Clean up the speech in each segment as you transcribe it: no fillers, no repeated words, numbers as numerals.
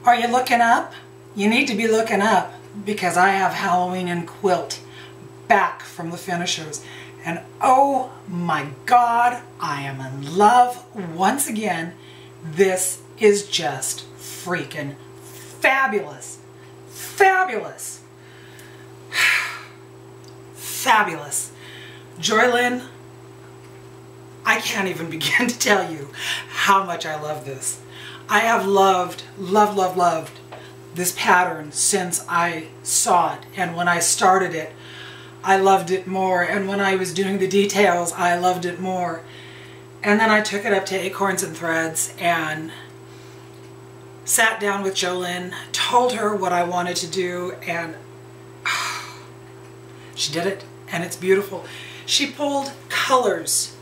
Are you looking up? You need to be looking up, because I have Halloween in Quilt back from the finishers. And oh my God, I am in love once again. This is just freaking fabulous. Fabulous. Fabulous. Joylyn, I can't even begin to tell you how much I love this. I have loved this pattern since I saw it, and when I started it, I loved it more, and when I was doing the details, I loved it more. And then I took it up to Acorns and Threads and sat down with Joylyn, told her what I wanted to do, and she did it, and it's beautiful. She pulled colors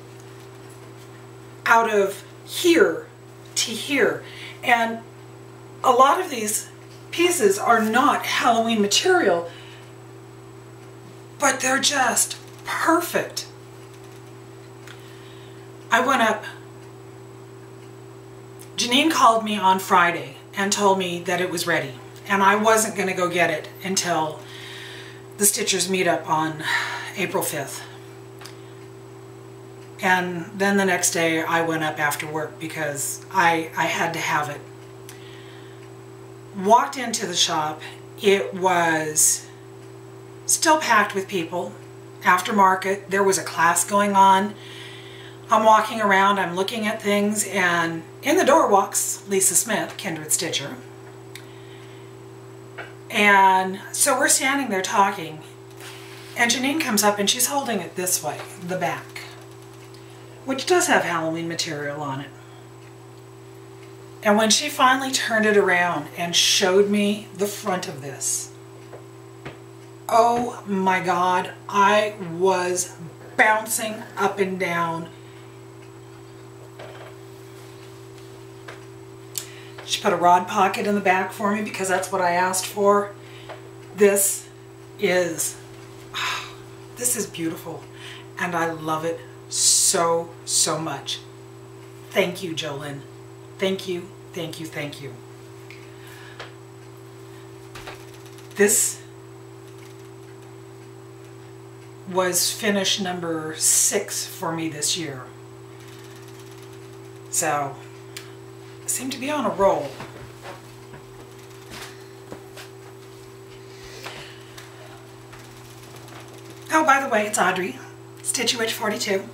out of here to here, and a lot of these pieces are not Halloween material, but they're just perfect. I went up, Janine called me on Friday and told me that it was ready, and I wasn't going to go get it until the Stitchers meet up on April 5th. And then the next day I went up after work because I had to have it. Walked into the shop, it was still packed with people. Aftermarket, there was a class going on. I'm walking around, I'm looking at things, and in the door walks Lisa Smith, Kindred Stitcher. And so we're standing there talking, and Janine comes up and she's holding it this way, the back, which does have Halloween material on it. And when she finally turned it around and showed me the front of this, oh my God, I was bouncing up and down. She put a rod pocket in the back for me because that's what I asked for. This is beautiful, and I love it so, so much. Thank you, Joylyn. Thank you, thank you, thank you. This was finish number 6 for me this year. So, I seem to be on a roll. Oh, by the way, it's Audrey, Stitchy Witch 42.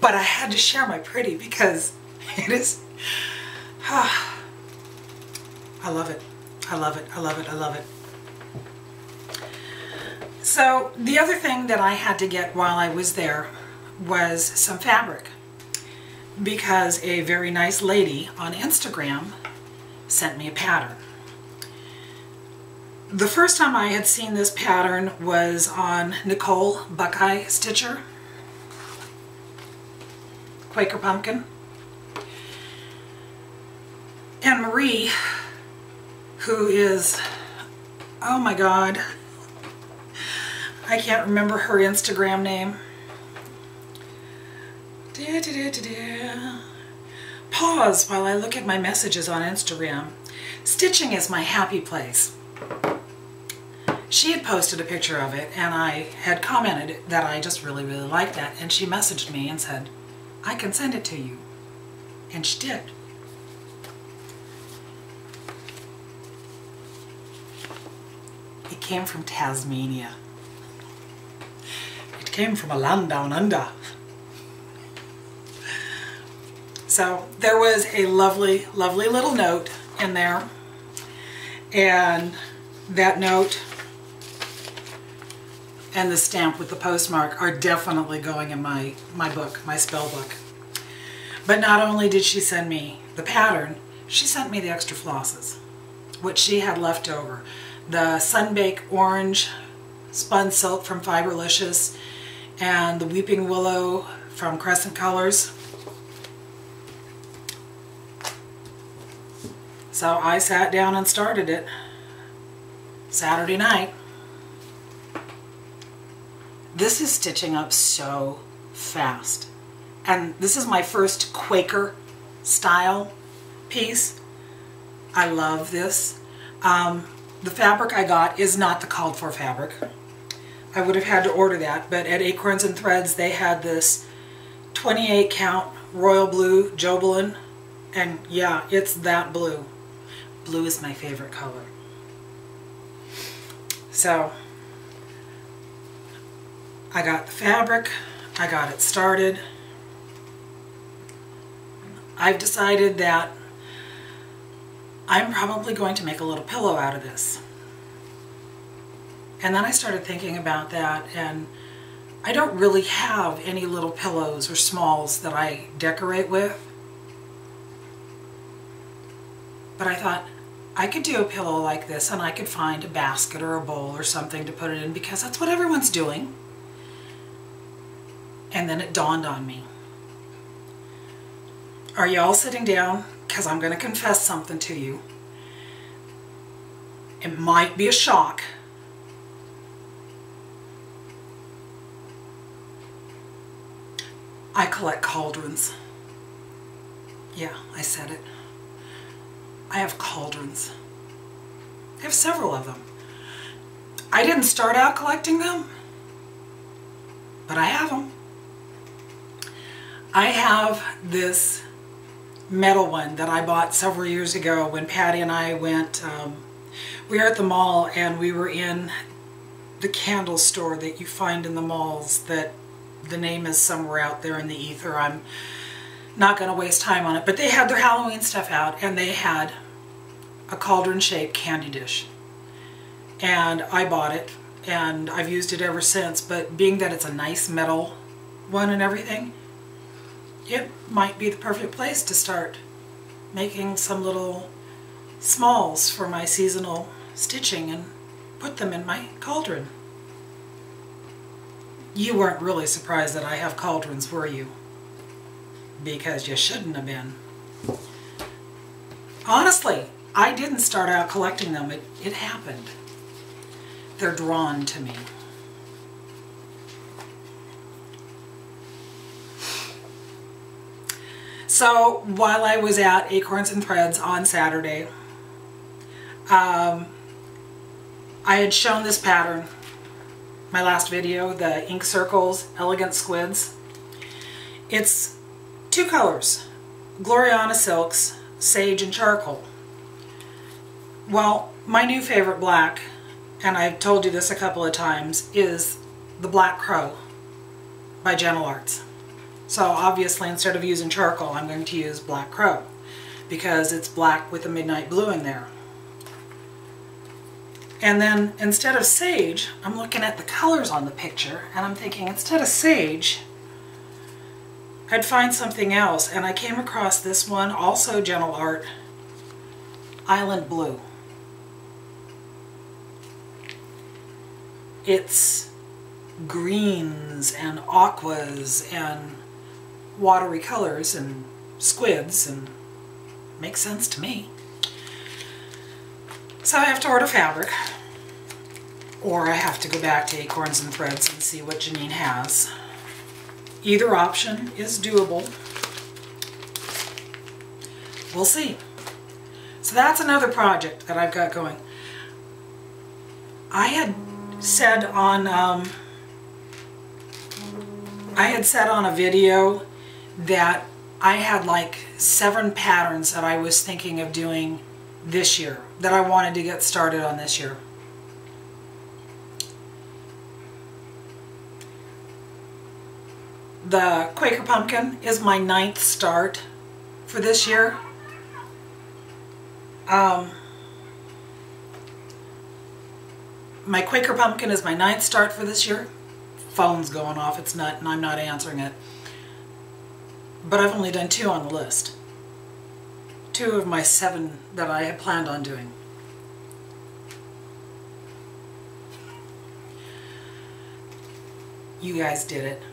But I had to share my pretty because it is, I love it. I love it. I love it. I love it. So the other thing that I had to get while I was there was some fabric, because a very nice lady on Instagram sent me a pattern. The first time I had seen this pattern was on Nicole Buckeye Stitcher, Quaker Pumpkin. And Marie, who is, oh my God, I can't remember her Instagram name. Pause while I look at my messages on Instagram. Stitching is my happy place. She had posted a picture of it, and I had commented that I just really, really liked that, and she messaged me and said, I can send it to you. And she did. It came from Tasmania. It came from a land down under. So there was a lovely, lovely little note in there, and that note and the stamp with the postmark are definitely going in my book, my spell book. But not only did she send me the pattern, she sent me the extra flosses, which she had left over. The Sunbake Orange spun silk from Fiberlicious and the Weeping Willow from Crescent Colors. So I sat down and started it Saturday night. This is stitching up so fast. And this is my first Quaker style piece. I love this. The fabric I got is not the called for fabric. I would have had to order that, but at Acorns and Threads they had this 28 count royal blue Joylyn, and yeah, it's that blue. Blue is my favorite color. So I got the fabric, I got it started. I've decided that I'm probably going to make a little pillow out of this. And then I started thinking about that, and I don't really have any little pillows or smalls that I decorate with. But I thought I could do a pillow like this, and I could find a basket or a bowl or something to put it in, because that's what everyone's doing. And then it dawned on me. Are you all sitting down? Because I'm going to confess something to you. It might be a shock. I collect cauldrons. Yeah, I said it. I have cauldrons. I have several of them. I didn't start out collecting them, but I have them. I have this metal one that I bought several years ago when Patty and I went, we were at the mall, and we were in the candle store that you find in the malls that the name is somewhere out there in the ether. I'm not going to waste time on it, but they had their Halloween stuff out, and they had a cauldron-shaped candy dish. And I bought it, and I've used it ever since, but being that it's a nice metal one and everything, it might be the perfect place to start making some little smalls for my seasonal stitching and put them in my cauldron. You weren't really surprised that I have cauldrons, were you? Because you shouldn't have been. Honestly, I didn't start out collecting them. It happened. They're drawn to me. So while I was at Acorns and Threads on Saturday, I had shown this pattern, my last video, the Ink Circles Elegant Squids. It's two colors, Gloriana Silks, Sage and Charcoal. Well, my new favorite black, and I've told you this a couple of times, is the Black Crow by Gentle Arts. So obviously instead of using charcoal, I'm going to use Black Crow because it's black with a midnight blue in there. And then instead of sage, I'm looking at the colors on the picture, and I'm thinking instead of sage, I'd find something else. And I came across this one, also Gentle Art, Island Blue. It's greens and aquas and watery colors and squids, and makes sense to me. So I have to order fabric, or I have to go back to Acorns and Threads and see what Janine has. Either option is doable. We'll see. So that's another project that I've got going. I had said on a video that I had like 7 patterns that I was thinking of doing this year, that I wanted to get started on this year. The Quaker Pumpkin is my 9th start for this year. My Quaker Pumpkin is my 9th start for this year. Phone's going off, it's not, and I'm not answering it. But I've only done 2 on the list. 2 of my 7 that I had planned on doing. You guys did it.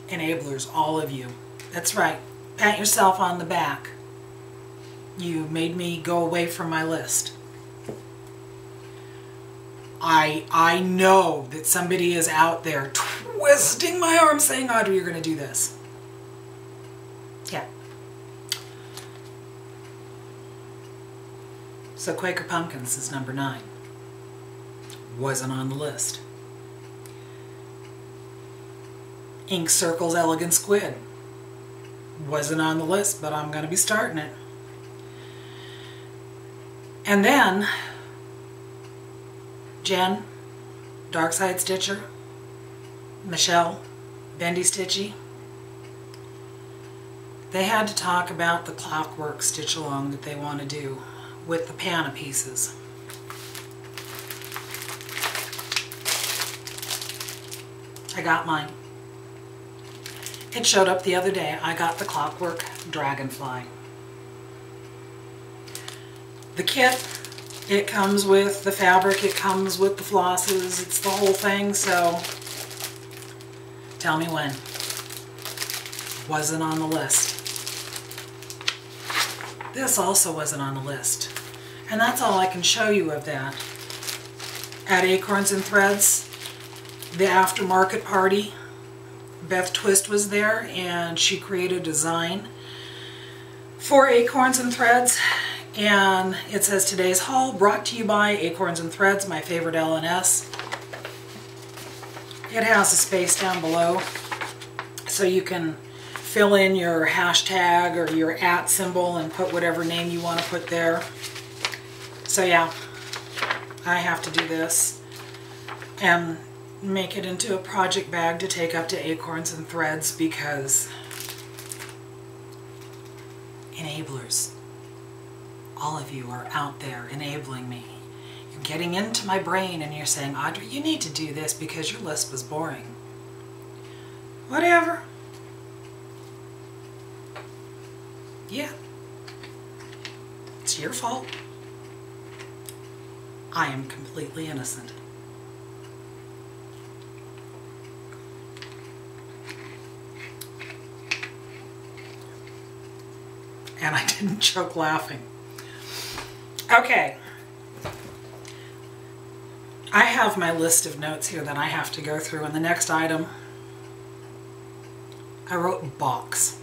Enablers, all of you. That's right. Pat yourself on the back. You made me go away from my list. I know that somebody is out there twisting my arm saying, Audrey, you're going to do this. Yeah. So Quaker Pumpkins is number 9. Wasn't on the list. Ink Circle's Elegant Squid. Wasn't on the list, but I'm going to be starting it. And then Jen, Dark Side Stitcher, Michelle, Bendy Stitchy, they had to talk about the clockwork stitch along that they want to do with the Panna pieces. I got mine. It showed up the other day. I got the clockwork dragonfly. The kit, it comes with the fabric, it comes with the flosses, it's the whole thing, so tell me when. Wasn't on the list. This also wasn't on the list. And that's all I can show you of that. At Acorns and Threads, the aftermarket party, Beth Twist was there and she created a design for Acorns and Threads. And it says today's haul brought to you by Acorns and Threads, my favorite L&S. It has a space down below so you can fill in your hashtag or your @ symbol and put whatever name you want to put there. So yeah, I have to do this and make it into a project bag to take up to Acorns and Threads because enablers. All of you are out there enabling me. You're getting into my brain and you're saying, Audrey, you need to do this because your list was boring. Whatever. Yeah. It's your fault. I am completely innocent. And I didn't choke laughing. Okay, I have my list of notes here that I have to go through, and the next item, I wrote box.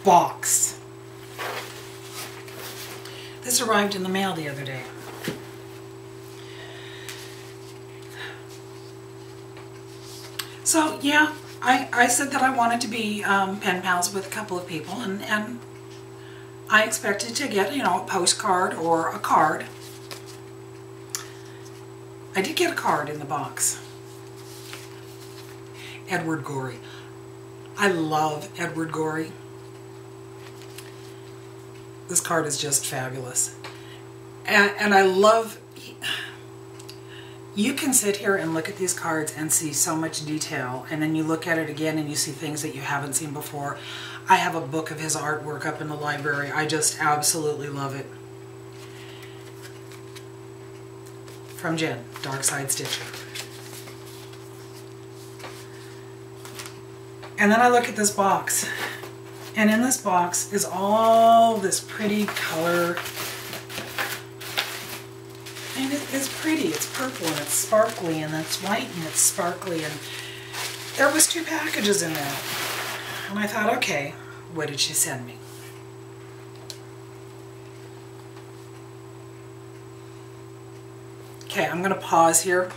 Box. This arrived in the mail the other day. So yeah, I said that I wanted to be pen pals with a couple of people, and I expected to get, you know, a postcard or a card. I did get a card in the box. Edward Gorey. I love Edward Gorey. This card is just fabulous. And I love... You can sit here and look at these cards and see so much detail, and then you look at it again and you see things that you haven't seen before. I have a book of his artwork up in the library. I just absolutely love it. From Jen, Dark Side Stitcher. And then I look at this box, and in this box is all this pretty color. And it's pretty, it's purple and it's sparkly and it's white and it's sparkly, and there was 2 packages in there. And I thought, okay, what did she send me? Okay, I'm going to pause here.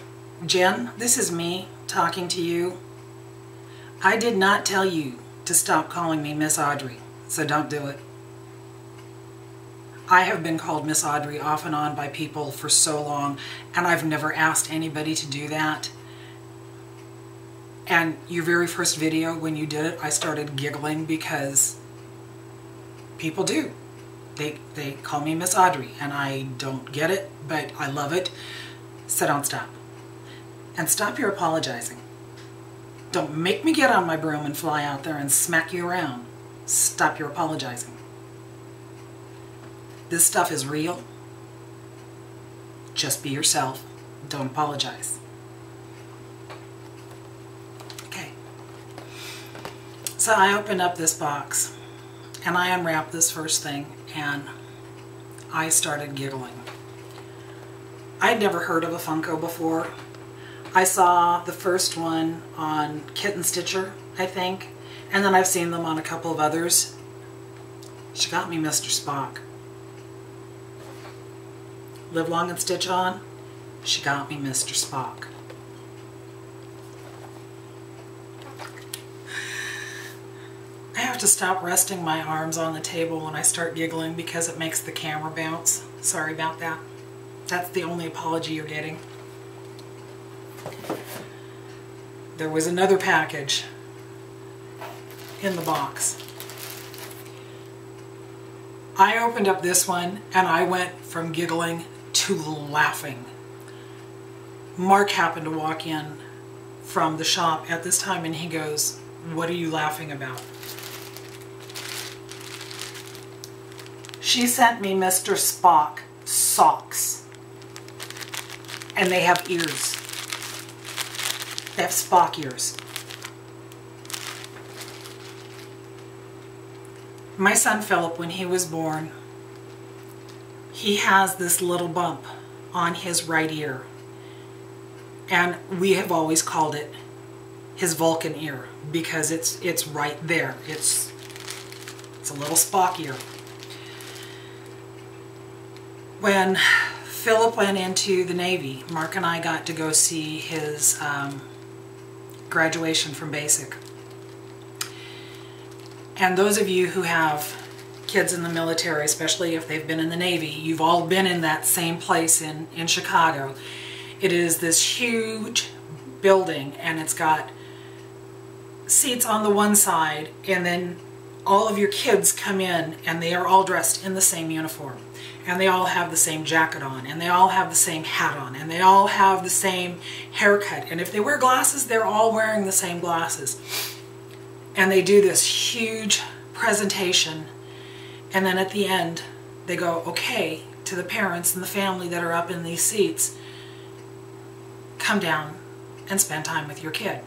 Jen, this is me talking to you. I did not tell you to stop calling me Miss Audrey, so don't do it. I have been called Miss Audrey off and on by people for so long, and I've never asked anybody to do that. And your very first video, when you did it, I started giggling because people do. They call me Miss Audrey, and I don't get it, but I love it. So don't stop. And stop your apologizing. Don't make me get on my broom and fly out there and smack you around. Stop your apologizing. This stuff is real. Just be yourself. Don't apologize. Okay. So I opened up this box and I unwrapped this first thing and I started giggling. I'd never heard of a Funko before. I saw the first one on Kitten Stitcher, I think, and then I've seen them on a couple of others. She got me Mr. Spock. Live long and stitch on. She got me Mr. Spock. I have to stop resting my arms on the table when I start giggling because it makes the camera bounce. Sorry about that. That's the only apology you're getting. There was another package in the box. I opened up this one and I went from giggling to laughing. Mark happened to walk in from the shop at this time and he goes, "What are you laughing about?" She sent me Mr. Spock socks. And they have ears. They have Spock ears. My son Philip, when he was born, he has this little bump on his right ear. And we have always called it his Vulcan ear because it's right there. It's a little Spock ear. When Philip went into the Navy, Mark and I got to go see his graduation from basic. And those of you who have kids in the military, especially if they've been in the Navy, you've all been in that same place in Chicago. It is this huge building and it's got seats on the one side and then all of your kids come in and they are all dressed in the same uniform. And they all have the same jacket on, and they all have the same hat on, and they all have the same haircut. And if they wear glasses, they're all wearing the same glasses. And they do this huge presentation, and then at the end, they go, "Okay," to the parents and the family that are up in these seats, "Come down and spend time with your kid."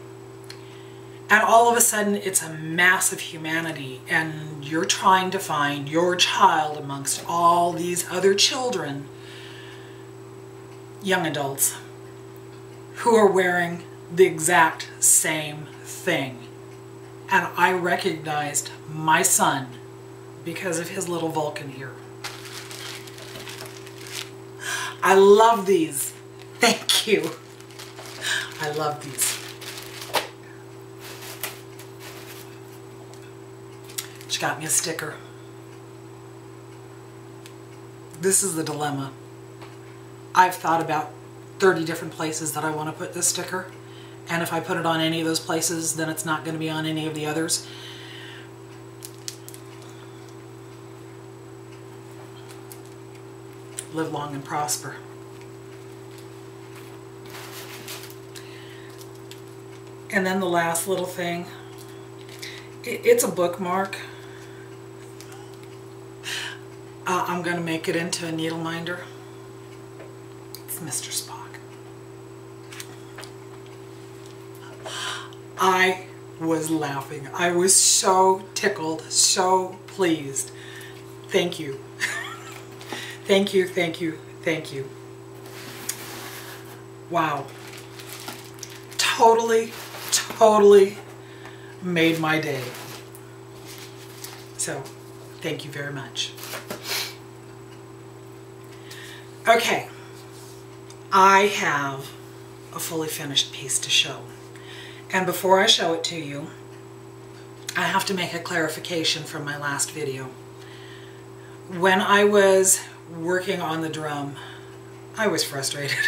And all of a sudden, it's a mass of humanity, and you're trying to find your child amongst all these other children, young adults, who are wearing the exact same thing. And I recognized my son because of his little Vulcan ear. I love these. Thank you. I love these. She got me a sticker. This is the dilemma. I've thought about 30 different places that I want to put this sticker, and if I put it on any of those places, then it's not going to be on any of the others. Live long and prosper. And then the last little thing, it's a bookmark. I'm going to make it into a needle minder. It's Mr. Spock. I was laughing. I was so tickled, so pleased. Thank you. Thank you, thank you, thank you. Wow. Totally made my day. So, thank you very much. Okay, I have a fully finished piece to show. And before I show it to you, I have to make a clarification from my last video. When I was working on the drum, I was frustrated.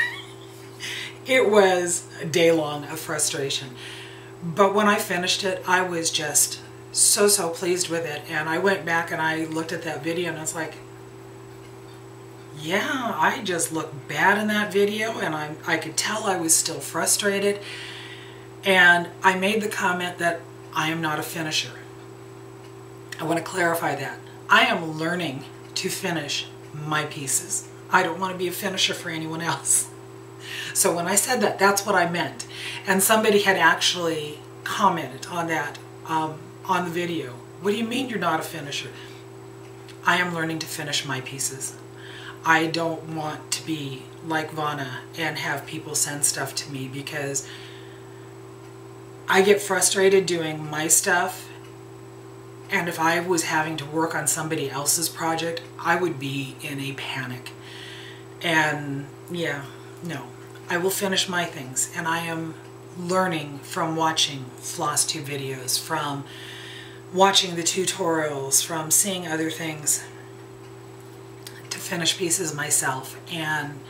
It was a day long of frustration. But when I finished it, I was just so pleased with it. And I went back and I looked at that video and I was like, yeah, I just looked bad in that video, and I could tell I was still frustrated. And I made the comment that I am not a finisher. I want to clarify that. I am learning to finish my pieces. I don't want to be a finisher for anyone else. So when I said that, that's what I meant. And somebody had actually commented on that on the video. What do you mean you're not a finisher? I am learning to finish my pieces. I don't want to be like Vanna and have people send stuff to me, because I get frustrated doing my stuff, and if I was having to work on somebody else's project, I would be in a panic. And yeah, no, I will finish my things, and I am learning from watching FlossTube videos, from watching the tutorials, from seeing other things, to finish pieces myself. And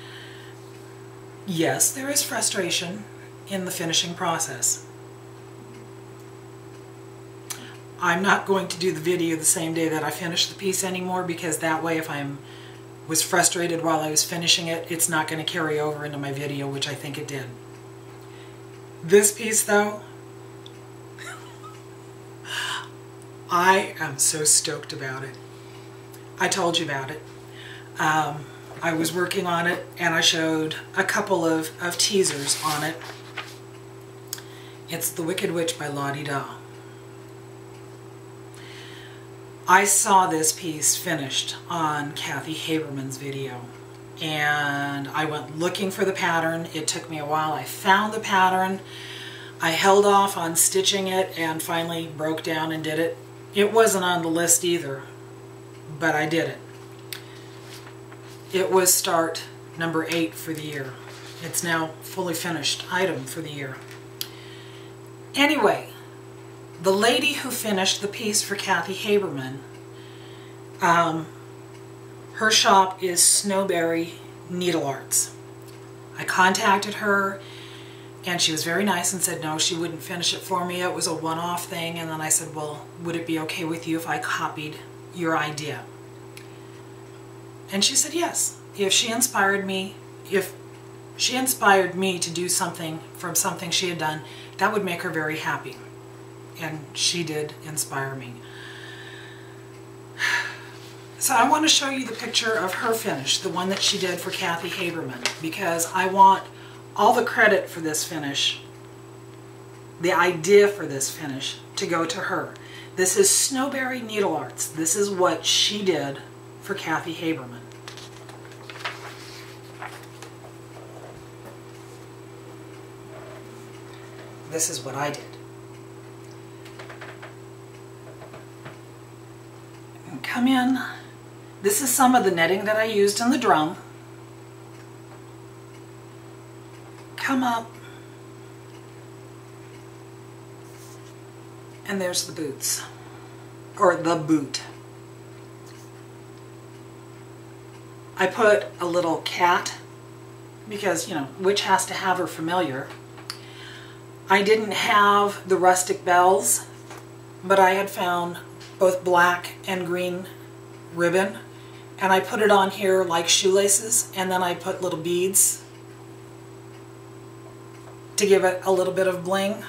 yes, there is frustration in the finishing process. I'm not going to do the video the same day that I finish the piece anymore, because that way if I was frustrated while I was finishing it, it's not going to carry over into my video, which I think it did. This piece though, I am so stoked about it. I told you about it. I was working on it, and I showed a couple of teasers on it. It's The Wicked Witch by Lottie Da. I saw this piece finished on Kathy Haberman's video, and I went looking for the pattern. It took me a while. I found the pattern. I held off on stitching it and finally broke down and did it. It wasn't on the list either, but I did it. It was start number 8 for the year. It's now fully finished item for the year. Anyway, the lady who finished the piece for Kathy Haberman, her shop is Snowberry Needlearts. I contacted her, and she was very nice and said no, she wouldn't finish it for me. It was a one-off thing. And then I said, well, would it be okay with you if I copied your idea? And she said yes. If she inspired me to do something from something she had done, that would make her very happy. And she did inspire me. So I want to show you the picture of her finish, the one that she did for Kathy Haberman, because I want all the credit for this finish, the idea for this finish, to go to her. This is Snowberry Needlearts. This is what she did for Kathy Haberman. This is what I did. And come in. This is some of the netting that I used in the drum. Come up. And there's the boots. Or the boot. I put a little cat, because, you know, witch has to have her familiar. I didn't have the rustic bells, but I had found both black and green ribbon, and I put it on here like shoelaces, and then I put little beads to give it a little bit of bling.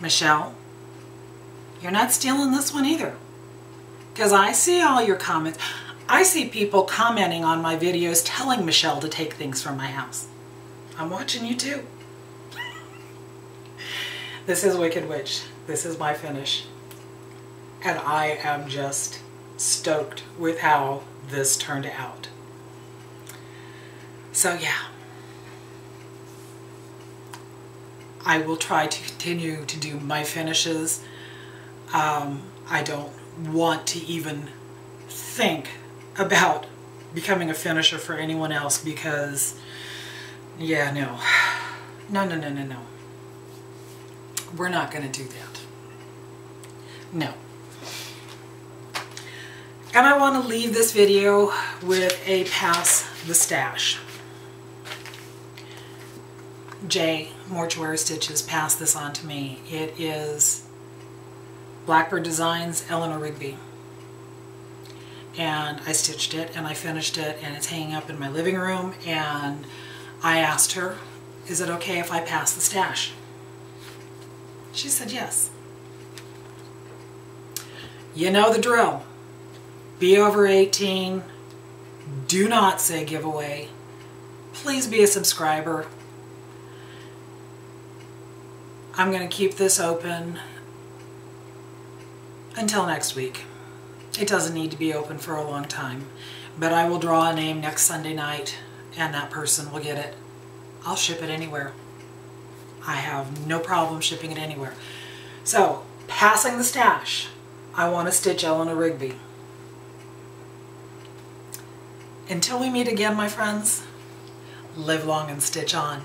Michelle, you're not stealing this one either, because I see all your comments. I see people commenting on my videos telling Michelle to take things from my house. I'm watching you too. This is Wicked Witch. This is my finish. And I am just stoked with how this turned out. So yeah. I will try to continue to do my finishes. I don't want to even think about becoming a finisher for anyone else, because yeah, no. No. We're not going to do that. No. And I want to leave this video with a pass the stash. Jay, Mortuary Stitches, passed this on to me. It is Blackbird Designs, Eleanor Rigby. And I stitched it and I finished it, and it's hanging up in my living room, and I asked her, is it okay if I pass the stash? She said yes. You know the drill. Be over 18. Do not say giveaway. Please be a subscriber. I'm going to keep this open until next week. It doesn't need to be open for a long time, but I will draw a name next Sunday night and that person will get it. I'll ship it anywhere. I have no problem shipping it anywhere. So, passing the stash, I want to stitch Eleanor Rigby. Until we meet again, my friends, live long and stitch on.